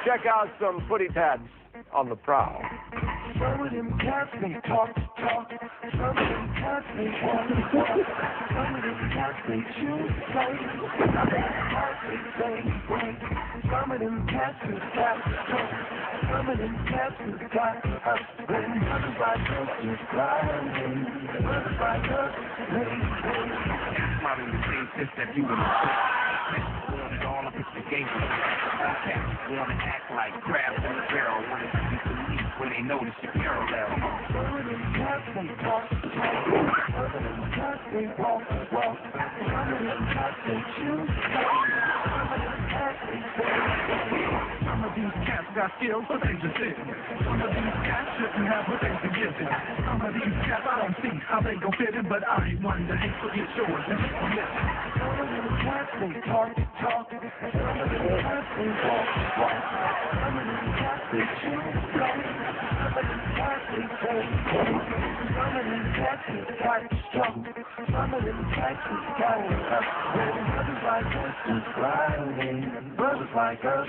check out some footy tats on the prowl. Some of them cats, they talk. Some of them cats, they walk. Some of them cats, they choose say. Some of them cats, they say wait. Some of them cats, they got stuff. Some of them cats, they got us. When brothers like us just grinding. Brothers like us, they Smiling the same sense that you would want it all up in the game. Cats wanna act like crabs in the barrel. Wanna see police when they notice your parallel. some of them cats, they talk. Some of them cats, they walk. Some of them cats, they choose. Some of them cats, they say. Some of these cats got skills, but they just didn't. Some of these cats shouldn't have what they've been given. Some of these cats, I don't see how they gon' fit in, but I ain't one to hate, so get yours and just listen. Some of them cats, they talk. Some of them cats, they walk. Some of them cats, they choose. Some of them cats, they say. Some of them cats, they got strong. Some of them cats, they got us. Brothers like us, just grinding. Brothers like us,